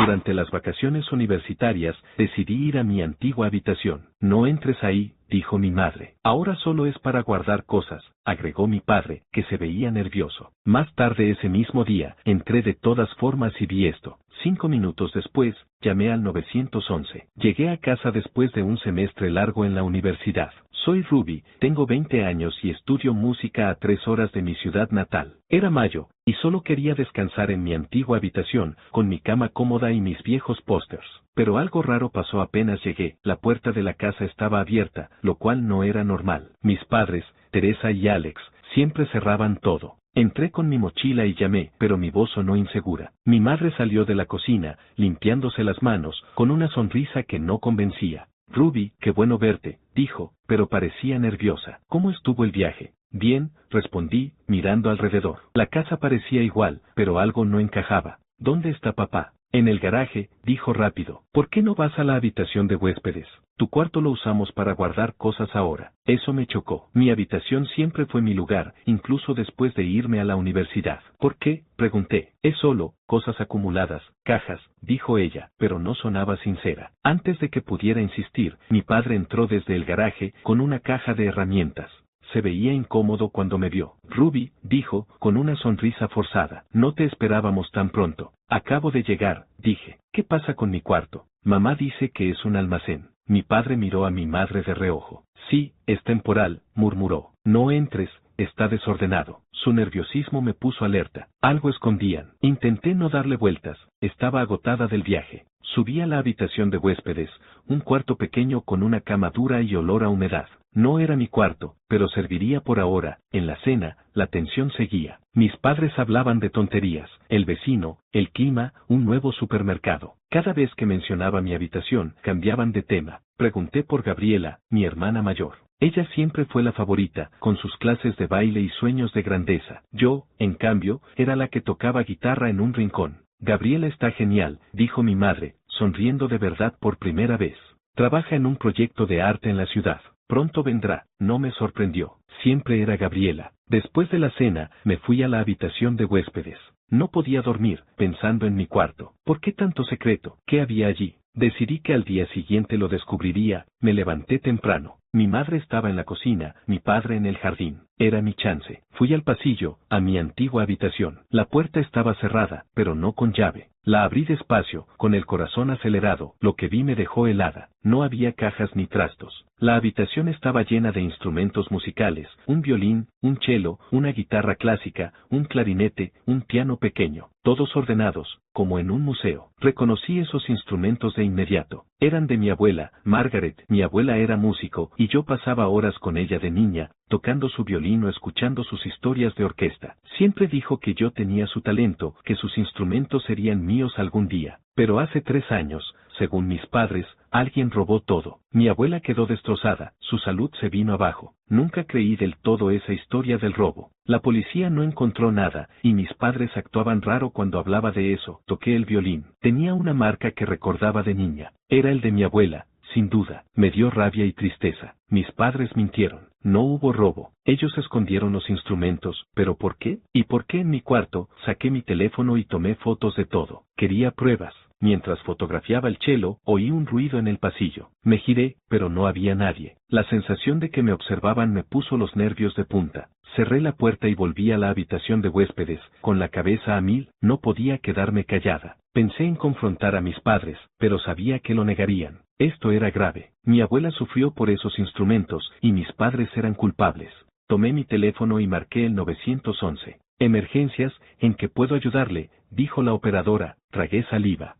Durante las vacaciones universitarias, decidí ir a mi antigua habitación. No entres ahí, dijo mi madre. Ahora solo es para guardar cosas, agregó mi padre, que se veía nervioso. Más tarde ese mismo día, entré de todas formas y vi esto. 5 minutos después, llamé al 911. Llegué a casa después de un semestre largo en la universidad. Soy Ruby, tengo 20 años y estudio música a 3 horas de mi ciudad natal. Era mayo, y solo quería descansar en mi antigua habitación, con mi cama cómoda y mis viejos pósters. Pero algo raro pasó apenas llegué. La puerta de la casa estaba abierta, lo cual no era normal. Mis padres, Teresa y Alex, siempre cerraban todo. Entré con mi mochila y llamé, pero mi voz sonó insegura. Mi madre salió de la cocina, limpiándose las manos, con una sonrisa que no convencía. Ruby, qué bueno verte, dijo, pero parecía nerviosa. ¿Cómo estuvo el viaje? Bien, respondí, mirando alrededor. La casa parecía igual, pero algo no encajaba. ¿Dónde está papá? En el garaje, dijo rápido. ¿Por qué no vas a la habitación de huéspedes? Tu cuarto lo usamos para guardar cosas ahora. Eso me chocó. Mi habitación siempre fue mi lugar, incluso después de irme a la universidad. ¿Por qué? Pregunté. Es solo, cosas acumuladas, cajas, dijo ella, pero no sonaba sincera. Antes de que pudiera insistir, mi padre entró desde el garaje con una caja de herramientas. Se veía incómodo cuando me vio. Ruby, dijo, con una sonrisa forzada. No te esperábamos tan pronto. Acabo de llegar, dije. ¿Qué pasa con mi cuarto? Mamá dice que es un almacén. Mi padre miró a mi madre de reojo. Sí, es temporal, murmuró. No entres, está desordenado. Su nerviosismo me puso alerta. Algo escondían. Intenté no darle vueltas. Estaba agotada del viaje. Subí a la habitación de huéspedes, un cuarto pequeño con una cama dura y olor a humedad. No era mi cuarto, pero serviría por ahora. En la cena, la tensión seguía. Mis padres hablaban de tonterías, el vecino, el clima, un nuevo supermercado. Cada vez que mencionaba mi habitación, cambiaban de tema. Pregunté por Gabriela, mi hermana mayor. Ella siempre fue la favorita, con sus clases de baile y sueños de grandeza. Yo, en cambio, era la que tocaba guitarra en un rincón. Gabriela está genial, dijo mi madre, sonriendo de verdad por primera vez. Trabaja en un proyecto de arte en la ciudad. Pronto vendrá. No me sorprendió. Siempre era Gabriela. Después de la cena, me fui a la habitación de huéspedes. No podía dormir, pensando en mi cuarto. ¿Por qué tanto secreto? ¿Qué había allí? Decidí que al día siguiente lo descubriría. Me levanté temprano. Mi madre estaba en la cocina, mi padre en el jardín. Era mi chance. Fui al pasillo, a mi antigua habitación. La puerta estaba cerrada, pero no con llave. La abrí despacio, con el corazón acelerado. Lo que vi me dejó helada. No había cajas ni trastos. La habitación estaba llena de instrumentos musicales, un violín, un cello, una guitarra clásica, un clarinete, un piano pequeño, todos ordenados, como en un museo. Reconocí esos instrumentos de inmediato. Eran de mi abuela, Margaret. Mi abuela era músico, y yo pasaba horas con ella de niña, tocando su violín o escuchando sus historias de orquesta. Siempre dijo que yo tenía su talento, que sus instrumentos serían míos algún día. Pero hace 3 años, según mis padres, alguien robó todo. Mi abuela quedó destrozada, su salud se vino abajo. Nunca creí del todo esa historia del robo. La policía no encontró nada, y mis padres actuaban raro cuando hablaba de eso. Toqué el violín. Tenía una marca que recordaba de niña. Era el de mi abuela. Sin duda, me dio rabia y tristeza. Mis padres mintieron. No hubo robo. Ellos escondieron los instrumentos, ¿pero por qué? ¿Y por qué en mi cuarto? Saqué mi teléfono y tomé fotos de todo. Quería pruebas. Mientras fotografiaba el cello, oí un ruido en el pasillo. Me giré, pero no había nadie. La sensación de que me observaban me puso los nervios de punta. Cerré la puerta y volví a la habitación de huéspedes, con la cabeza a mil. No podía quedarme callada. Pensé en confrontar a mis padres, pero sabía que lo negarían. Esto era grave. Mi abuela sufrió por esos instrumentos, y mis padres eran culpables. Tomé mi teléfono y marqué el 911. Emergencias, ¿en qué puedo ayudarle?, dijo la operadora. Tragué saliva.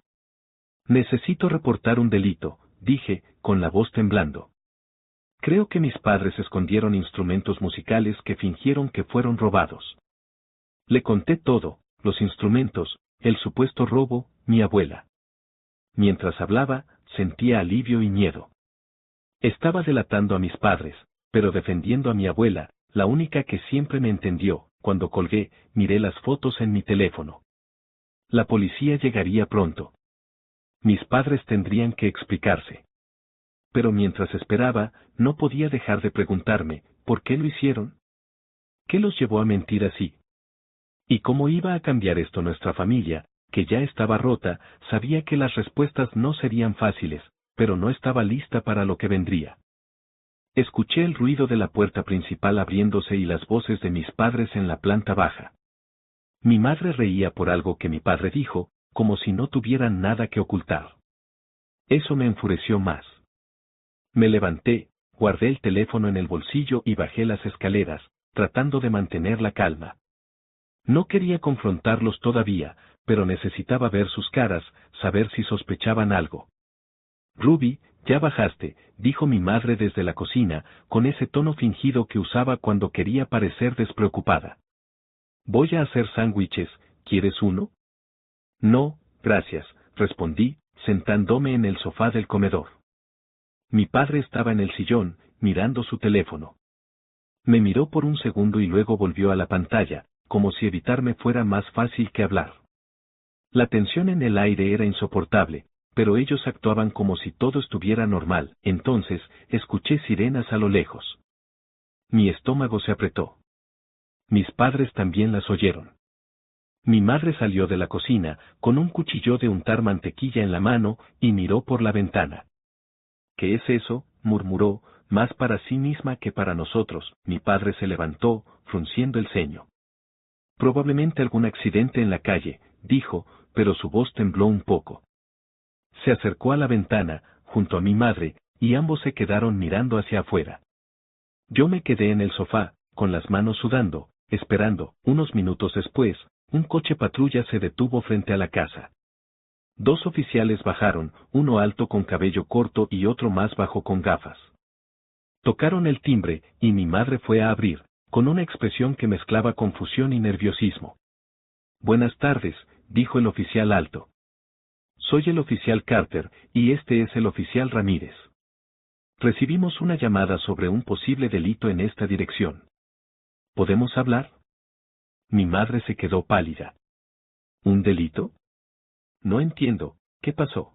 Necesito reportar un delito, dije, con la voz temblando. Creo que mis padres escondieron instrumentos musicales que fingieron que fueron robados. Le conté todo, los instrumentos, el supuesto robo, mi abuela. Mientras hablaba, sentía alivio y miedo. Estaba delatando a mis padres, pero defendiendo a mi abuela, la única que siempre me entendió. Cuando colgué, miré las fotos en mi teléfono. La policía llegaría pronto. Mis padres tendrían que explicarse. Pero mientras esperaba, no podía dejar de preguntarme, ¿por qué lo hicieron? ¿Qué los llevó a mentir así? ¿Y cómo iba a cambiar esto nuestra familia? que ya estaba rota, sabía que las respuestas no serían fáciles, pero no estaba lista para lo que vendría. Escuché el ruido de la puerta principal abriéndose y las voces de mis padres en la planta baja. Mi madre reía por algo que mi padre dijo, como si no tuvieran nada que ocultar. Eso me enfureció más. Me levanté, guardé el teléfono en el bolsillo y bajé las escaleras, tratando de mantener la calma. No quería confrontarlos todavía, pero necesitaba ver sus caras, saber si sospechaban algo. Ruby, ya bajaste, dijo mi madre desde la cocina, con ese tono fingido que usaba cuando quería parecer despreocupada. Voy a hacer sándwiches, ¿quieres uno? No, gracias, respondí, sentándome en el sofá del comedor. Mi padre estaba en el sillón, mirando su teléfono. Me miró por un segundo y luego volvió a la pantalla, como si evitarme fuera más fácil que hablar. La tensión en el aire era insoportable, pero ellos actuaban como si todo estuviera normal. Entonces, escuché sirenas a lo lejos. Mi estómago se apretó. Mis padres también las oyeron. Mi madre salió de la cocina, con un cuchillo de untar mantequilla en la mano, y miró por la ventana. ¿Qué es eso?, murmuró, más para sí misma que para nosotros. Mi padre se levantó, frunciendo el ceño. Probablemente algún accidente en la calle, dijo, pero su voz tembló un poco. Se acercó a la ventana, junto a mi madre, y ambos se quedaron mirando hacia afuera. Yo me quedé en el sofá, con las manos sudando, esperando. Unos minutos después, un coche patrulla se detuvo frente a la casa. 2 oficiales bajaron, uno alto con cabello corto y otro más bajo con gafas. Tocaron el timbre, y mi madre fue a abrir, con una expresión que mezclaba confusión y nerviosismo. Buenas tardes, dijo el oficial alto. Soy el oficial Carter, y este es el oficial Ramírez. Recibimos una llamada sobre un posible delito en esta dirección. ¿Podemos hablar? Mi madre se quedó pálida. ¿Un delito? No entiendo, ¿qué pasó?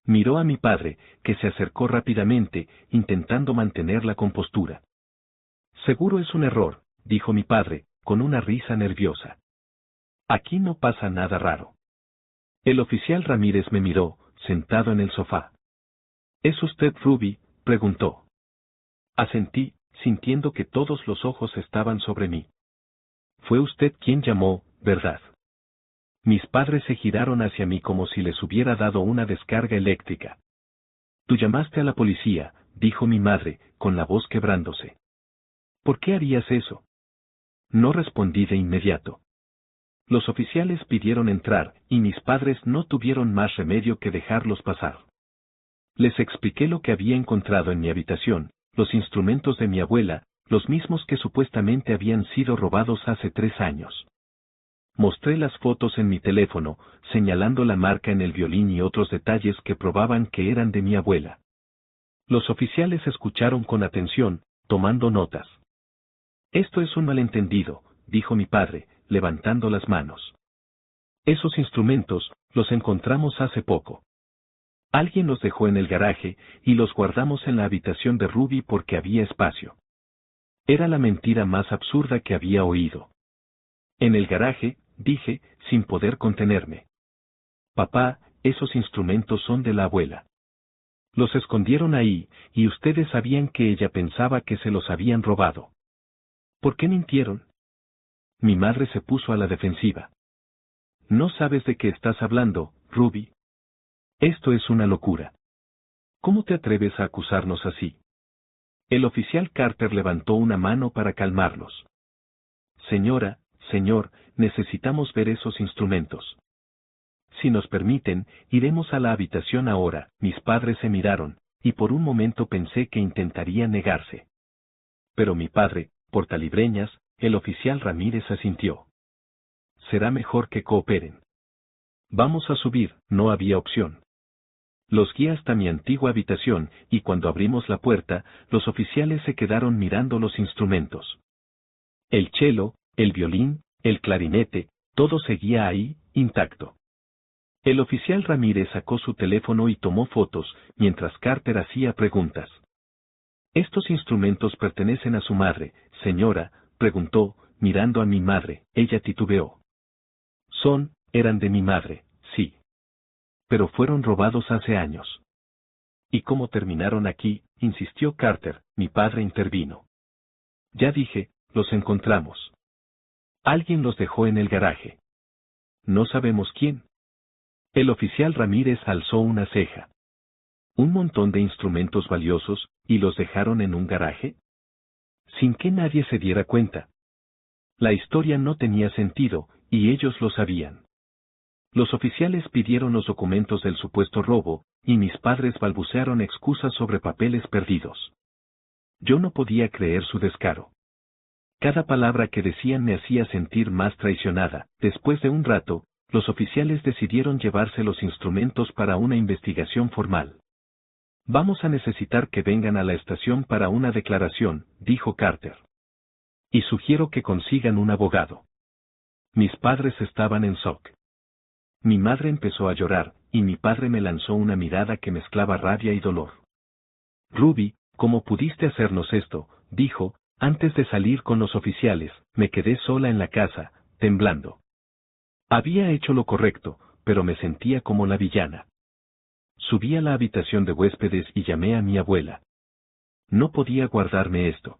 Miró a mi padre, que se acercó rápidamente, intentando mantener la compostura. Seguro es un error, dijo mi padre, con una risa nerviosa. Aquí no pasa nada raro. El oficial Ramírez me miró, sentado en el sofá. ¿Es usted Ruby?, preguntó. Asentí, sintiendo que todos los ojos estaban sobre mí. Fue usted quien llamó, ¿verdad? Mis padres se giraron hacia mí como si les hubiera dado una descarga eléctrica. Tú llamaste a la policía, dijo mi madre, con la voz quebrándose. ¿Por qué harías eso? No respondí de inmediato. Los oficiales pidieron entrar, y mis padres no tuvieron más remedio que dejarlos pasar. Les expliqué lo que había encontrado en mi habitación, los instrumentos de mi abuela, los mismos que supuestamente habían sido robados hace 3 años. Mostré las fotos en mi teléfono, señalando la marca en el violín y otros detalles que probaban que eran de mi abuela. Los oficiales escucharon con atención, tomando notas. Esto es un malentendido, dijo mi padre, levantando las manos. Esos instrumentos, los encontramos hace poco. Alguien los dejó en el garaje, y los guardamos en la habitación de Ruby porque había espacio. Era la mentira más absurda que había oído. En el garaje, dije, sin poder contenerme. Papá, esos instrumentos son de la abuela. Los escondieron ahí, y ustedes sabían que ella pensaba que se los habían robado. ¿Por qué mintieron? Mi madre se puso a la defensiva. No sabes de qué estás hablando, Ruby. Esto es una locura. ¿Cómo te atreves a acusarnos así? El oficial Carter levantó una mano para calmarlos. Señora, señor, necesitamos ver esos instrumentos. Si nos permiten, iremos a la habitación ahora. Mis padres se miraron, y por un momento pensé que intentaría negarse. Pero mi padre, portalibreñas, el oficial Ramírez asintió. Será mejor que cooperen. Vamos a subir, no había opción. Los guié hasta mi antigua habitación, y cuando abrimos la puerta, los oficiales se quedaron mirando los instrumentos. El cello, el violín, el clarinete, todo seguía ahí, intacto. El oficial Ramírez sacó su teléfono y tomó fotos, mientras Carter hacía preguntas. ¿Estos instrumentos pertenecen a su madre, señora?, preguntó, mirando a mi madre. Ella titubeó. Eran de mi madre, sí. Pero fueron robados hace años. ¿Y cómo terminaron aquí?, insistió Carter. Mi padre intervino. Ya dije, los encontramos. Alguien los dejó en el garaje. No sabemos quién. El oficial Ramírez alzó una ceja. ¿Un montón de instrumentos valiosos, y los dejaron en un garaje? Sin que nadie se diera cuenta. La historia no tenía sentido, y ellos lo sabían. Los oficiales pidieron los documentos del supuesto robo, y mis padres balbucearon excusas sobre papeles perdidos. Yo no podía creer su descaro. Cada palabra que decían me hacía sentir más traicionada. Después de un rato, los oficiales decidieron llevarse los instrumentos para una investigación formal. Vamos a necesitar que vengan a la estación para una declaración, dijo Carter. Y sugiero que consigan un abogado. Mis padres estaban en shock. Mi madre empezó a llorar, y mi padre me lanzó una mirada que mezclaba rabia y dolor. Ruby, ¿cómo pudiste hacernos esto?, dijo. Antes de salir con los oficiales, me quedé sola en la casa, temblando. Había hecho lo correcto, pero me sentía como la villana. Subí a la habitación de huéspedes y llamé a mi abuela. No podía guardarme esto.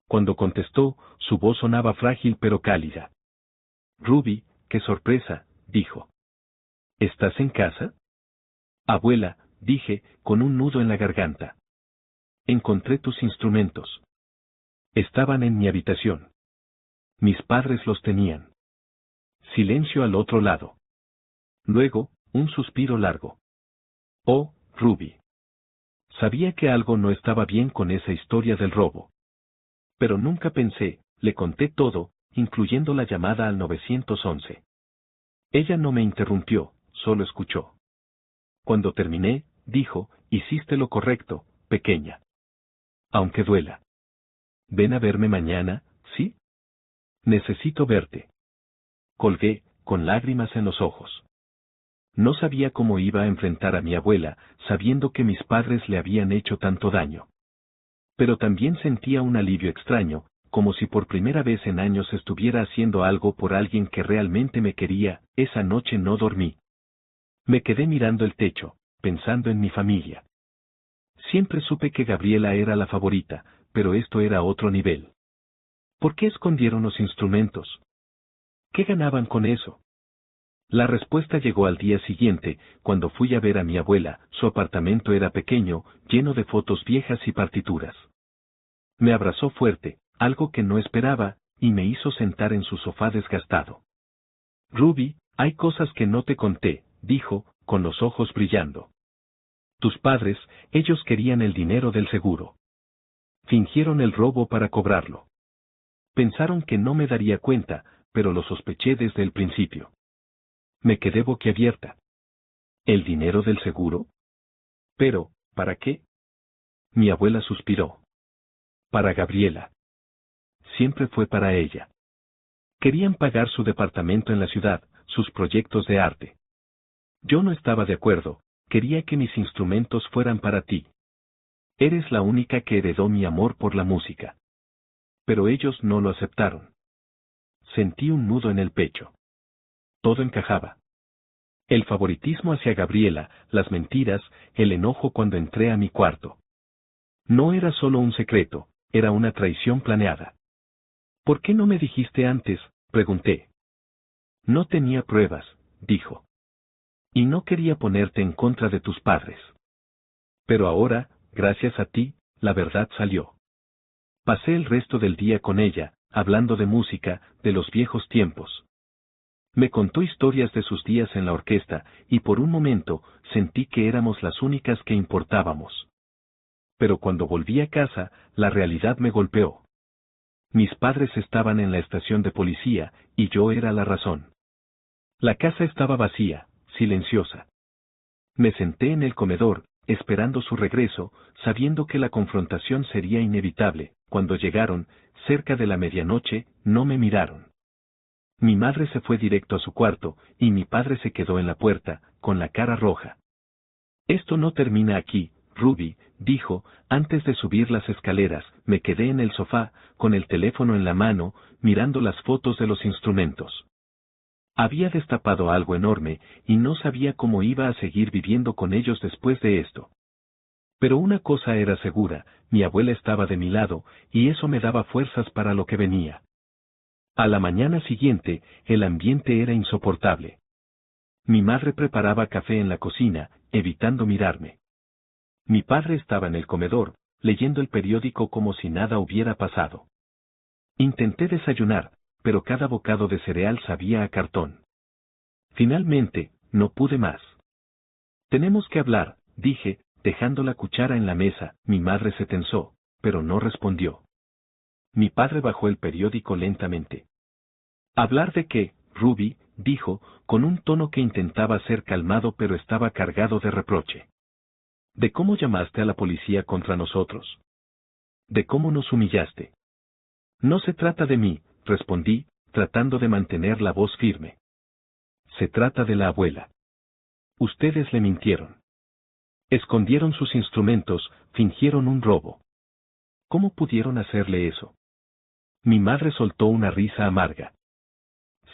Cuando contestó, su voz sonaba frágil pero cálida. Ruby, qué sorpresa, dijo. ¿Estás en casa? Abuela, dije, con un nudo en la garganta. Encontré tus instrumentos. Estaban en mi habitación. Mis padres los tenían. Silencio al otro lado. Luego, un suspiro largo. Oh, Ruby. Sabía que algo no estaba bien con esa historia del robo. Pero nunca pensé, le conté todo, incluyendo la llamada al 911. Ella no me interrumpió, solo escuchó. Cuando terminé, dijo, hiciste lo correcto, pequeña. Aunque duela. Ven a verme mañana, ¿sí? Necesito verte. Colgué, con lágrimas en los ojos. No sabía cómo iba a enfrentar a mi abuela, sabiendo que mis padres le habían hecho tanto daño. Pero también sentía un alivio extraño, como si por primera vez en años estuviera haciendo algo por alguien que realmente me quería. Esa noche no dormí. Me quedé mirando el techo, pensando en mi familia. Siempre supe que Gabriela era la favorita, pero esto era otro nivel. ¿Por qué escondieron los instrumentos? ¿Qué ganaban con eso? La respuesta llegó al día siguiente, cuando fui a ver a mi abuela. Su apartamento era pequeño, lleno de fotos viejas y partituras. Me abrazó fuerte, algo que no esperaba, y me hizo sentar en su sofá desgastado. Ruby, hay cosas que no te conté, dijo, con los ojos brillando. Tus padres, ellos querían el dinero del seguro. Fingieron el robo para cobrarlo. Pensaron que no me daría cuenta, pero lo sospeché desde el principio. Me quedé boquiabierta. ¿El dinero del seguro? Pero, ¿para qué? Mi abuela suspiró. Para Gabriela. Siempre fue para ella. Querían pagar su departamento en la ciudad, sus proyectos de arte. Yo no estaba de acuerdo, quería que mis instrumentos fueran para ti. Eres la única que heredó mi amor por la música. Pero ellos no lo aceptaron. Sentí un nudo en el pecho. Todo encajaba. El favoritismo hacia Gabriela, las mentiras, el enojo cuando entré a mi cuarto. No era solo un secreto, era una traición planeada. ¿Por qué no me dijiste antes?, pregunté. No tenía pruebas, dijo. Y no quería ponerte en contra de tus padres. Pero ahora, gracias a ti, la verdad salió. Pasé el resto del día con ella, hablando de música, de los viejos tiempos. Me contó historias de sus días en la orquesta, y por un momento, sentí que éramos las únicas que importábamos. Pero cuando volví a casa, la realidad me golpeó. Mis padres estaban en la estación de policía, y yo era la razón. La casa estaba vacía, silenciosa. Me senté en el comedor, esperando su regreso, sabiendo que la confrontación sería inevitable. Cuando llegaron, cerca de la medianoche, no me miraron. Mi madre se fue directo a su cuarto, y mi padre se quedó en la puerta, con la cara roja. Esto no termina aquí, Ruby, dijo, antes de subir las escaleras. Me quedé en el sofá, con el teléfono en la mano, mirando las fotos de los instrumentos. Había destapado algo enorme, y no sabía cómo iba a seguir viviendo con ellos después de esto. Pero una cosa era segura, mi abuela estaba de mi lado, y eso me daba fuerzas para lo que venía. A la mañana siguiente, el ambiente era insoportable. Mi madre preparaba café en la cocina, evitando mirarme. Mi padre estaba en el comedor, leyendo el periódico como si nada hubiera pasado. Intenté desayunar, pero cada bocado de cereal sabía a cartón. Finalmente, no pude más. Tenemos que hablar, dije, dejando la cuchara en la mesa. Mi madre se tensó, pero no respondió. Mi padre bajó el periódico lentamente. ¿Hablar de qué, Ruby?, dijo, con un tono que intentaba ser calmado pero estaba cargado de reproche. ¿De cómo llamaste a la policía contra nosotros? ¿De cómo nos humillaste? No se trata de mí, respondí, tratando de mantener la voz firme. Se trata de la abuela. Ustedes le mintieron. Escondieron sus instrumentos, fingieron un robo. ¿Cómo pudieron hacerle eso? Mi madre soltó una risa amarga.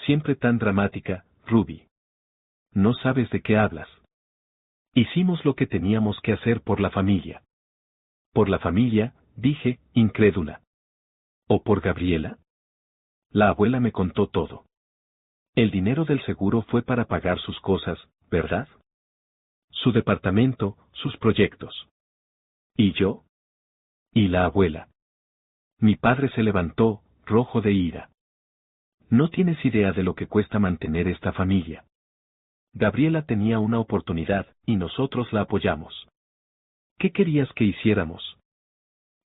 Siempre tan dramática, Ruby. No sabes de qué hablas. Hicimos lo que teníamos que hacer por la familia. ¿Por la familia?, dije, incrédula. ¿O por Gabriela? La abuela me contó todo. El dinero del seguro fue para pagar sus cosas, ¿verdad? Su departamento, sus proyectos. ¿Y yo? ¿Y la abuela? Mi padre se levantó, rojo de ira. No tienes idea de lo que cuesta mantener esta familia. Gabriela tenía una oportunidad, y nosotros la apoyamos. ¿Qué querías que hiciéramos?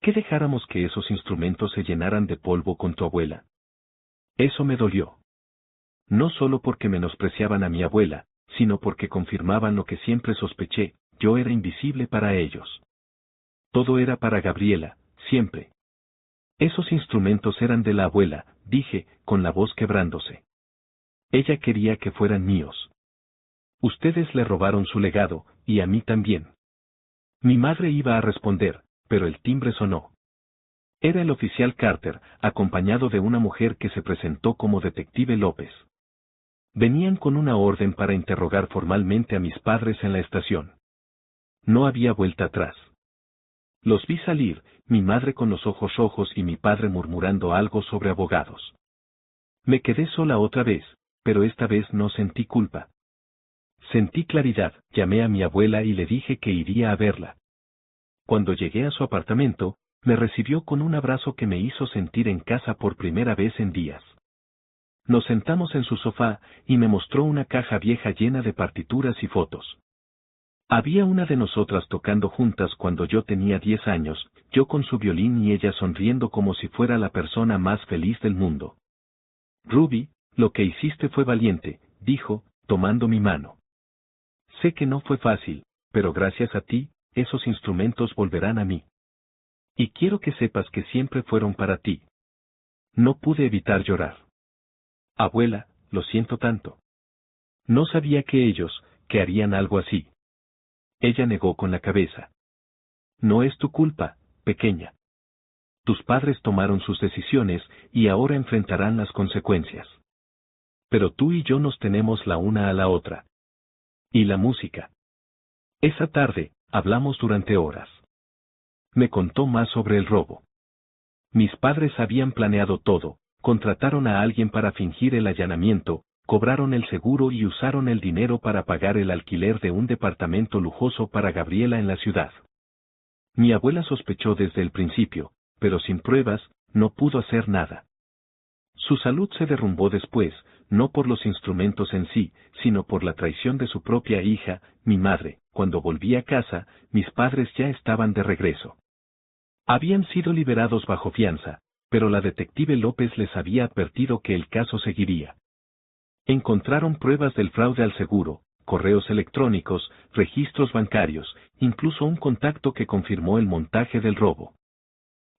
¿Que dejáramos que esos instrumentos se llenaran de polvo con tu abuela? Eso me dolió. No solo porque menospreciaban a mi abuela, sino porque confirmaban lo que siempre sospeché, yo era invisible para ellos. Todo era para Gabriela, siempre. Esos instrumentos eran de la abuela, dije, con la voz quebrándose. Ella quería que fueran míos. Ustedes le robaron su legado, y a mí también. Mi madre iba a responder, pero el timbre sonó. Era el oficial Carter, acompañado de una mujer que se presentó como detective López. Venían con una orden para interrogar formalmente a mis padres en la estación. No había vuelta atrás. Los vi salir, mi madre con los ojos rojos y mi padre murmurando algo sobre abogados. Me quedé sola otra vez, pero esta vez no sentí culpa. Sentí claridad, llamé a mi abuela y le dije que iría a verla. Cuando llegué a su apartamento, me recibió con un abrazo que me hizo sentir en casa por primera vez en días. Nos sentamos en su sofá, y me mostró una caja vieja llena de partituras y fotos. Había una de nosotras tocando juntas cuando yo tenía 10 años, yo con su violín y ella sonriendo como si fuera la persona más feliz del mundo. Ruby, lo que hiciste fue valiente, dijo, tomando mi mano. Sé que no fue fácil, pero gracias a ti, esos instrumentos volverán a mí. Y quiero que sepas que siempre fueron para ti. No pude evitar llorar. Abuela, lo siento tanto. No sabía que ellos, que harían algo así. Ella negó con la cabeza. No es tu culpa, pequeña. Tus padres tomaron sus decisiones, y ahora enfrentarán las consecuencias. Pero tú y yo nos tenemos la una a la otra. Y la música. Esa tarde, hablamos durante horas. Me contó más sobre el robo. Mis padres habían planeado todo, contrataron a alguien para fingir el allanamiento, cobraron el seguro y usaron el dinero para pagar el alquiler de un departamento lujoso para Gabriela en la ciudad. Mi abuela sospechó desde el principio, pero sin pruebas, no pudo hacer nada. Su salud se derrumbó después, no por los instrumentos en sí, sino por la traición de su propia hija, mi madre. Cuando volví a casa, mis padres ya estaban de regreso. Habían sido liberados bajo fianza, pero la detective López les había advertido que el caso seguiría. Encontraron pruebas del fraude al seguro, correos electrónicos, registros bancarios, incluso un contacto que confirmó el montaje del robo.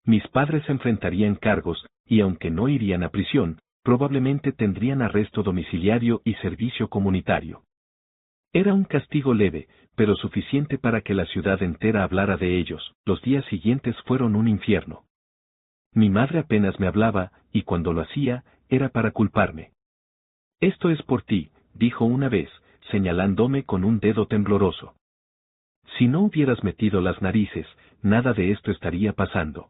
Mis padres enfrentarían cargos, y aunque no irían a prisión, probablemente tendrían arresto domiciliario y servicio comunitario. Era un castigo leve, pero suficiente para que la ciudad entera hablara de ellos. Los días siguientes fueron un infierno. Mi madre apenas me hablaba, y cuando lo hacía, era para culparme. Esto es por ti, dijo una vez, señalándome con un dedo tembloroso. Si no hubieras metido las narices, nada de esto estaría pasando.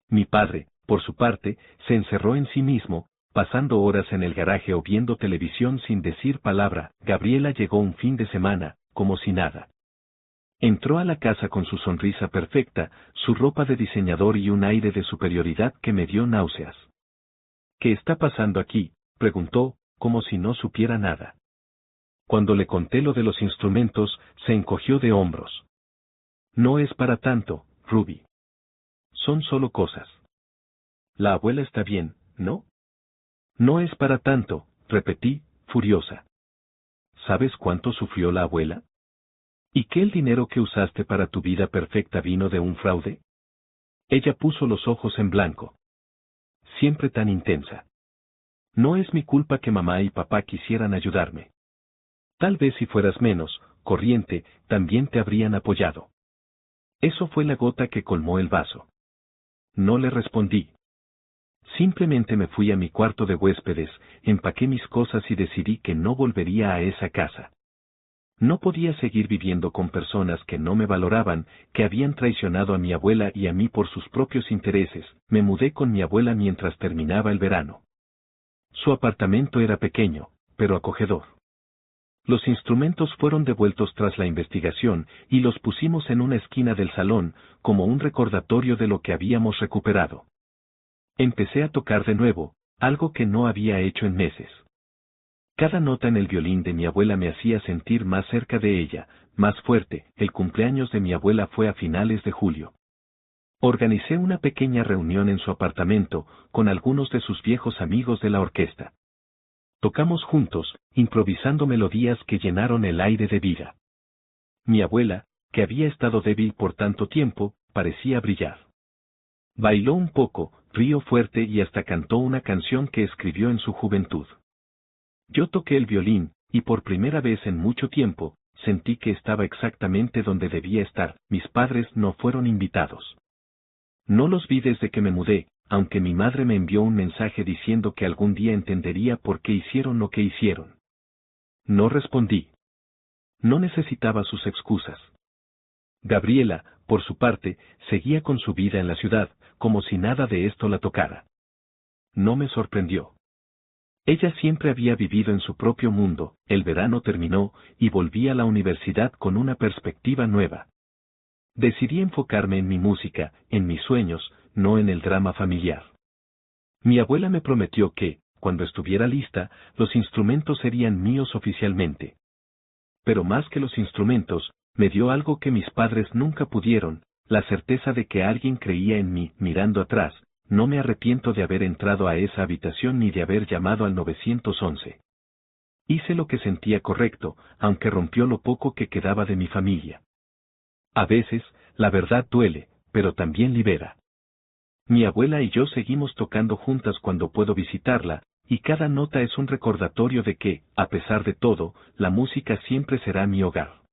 Mi padre, por su parte, se encerró en sí mismo, pasando horas en el garaje o viendo televisión sin decir palabra. Gabriela llegó un fin de semana, como si nada. Entró a la casa con su sonrisa perfecta, su ropa de diseñador y un aire de superioridad que me dio náuseas. ¿Qué está pasando aquí?, preguntó, como si no supiera nada. Cuando le conté lo de los instrumentos, se encogió de hombros. No es para tanto, Ruby. Son solo cosas. La abuela está bien, ¿no? No es para tanto, repetí, furiosa. ¿Sabes cuánto sufrió la abuela? ¿Y qué el dinero que usaste para tu vida perfecta vino de un fraude? Ella puso los ojos en blanco. Siempre tan intensa. No es mi culpa que mamá y papá quisieran ayudarme. Tal vez si fueras menos corriente, también te habrían apoyado. Eso fue la gota que colmó el vaso. No le respondí. Simplemente me fui a mi cuarto de huéspedes, empaqué mis cosas y decidí que no volvería a esa casa. No podía seguir viviendo con personas que no me valoraban, que habían traicionado a mi abuela y a mí por sus propios intereses. Me mudé con mi abuela mientras terminaba el verano. Su apartamento era pequeño, pero acogedor. Los instrumentos fueron devueltos tras la investigación y los pusimos en una esquina del salón, como un recordatorio de lo que habíamos recuperado. Empecé a tocar de nuevo, algo que no había hecho en meses. Cada nota en el violín de mi abuela me hacía sentir más cerca de ella, más fuerte. El cumpleaños de mi abuela fue a finales de julio. Organicé una pequeña reunión en su apartamento, con algunos de sus viejos amigos de la orquesta. Tocamos juntos, improvisando melodías que llenaron el aire de vida. Mi abuela, que había estado débil por tanto tiempo, parecía brillar. Bailó un poco, rió fuerte y hasta cantó una canción que escribió en su juventud. Yo toqué el violín, y por primera vez en mucho tiempo, sentí que estaba exactamente donde debía estar. Mis padres no fueron invitados. No los vi desde que me mudé, aunque mi madre me envió un mensaje diciendo que algún día entendería por qué hicieron lo que hicieron. No respondí. No necesitaba sus excusas. Gabriela, por su parte, seguía con su vida en la ciudad, como si nada de esto la tocara. No me sorprendió. Ella siempre había vivido en su propio mundo. El verano terminó, y volví a la universidad con una perspectiva nueva. Decidí enfocarme en mi música, en mis sueños, no en el drama familiar. Mi abuela me prometió que, cuando estuviera lista, los instrumentos serían míos oficialmente. Pero más que los instrumentos, me dio algo que mis padres nunca pudieron, la certeza de que alguien creía en mí. Mirando atrás, no me arrepiento de haber entrado a esa habitación ni de haber llamado al 911. Hice lo que sentía correcto, aunque rompió lo poco que quedaba de mi familia. A veces, la verdad duele, pero también libera. Mi abuela y yo seguimos tocando juntas cuando puedo visitarla, y cada nota es un recordatorio de que, a pesar de todo, la música siempre será mi hogar.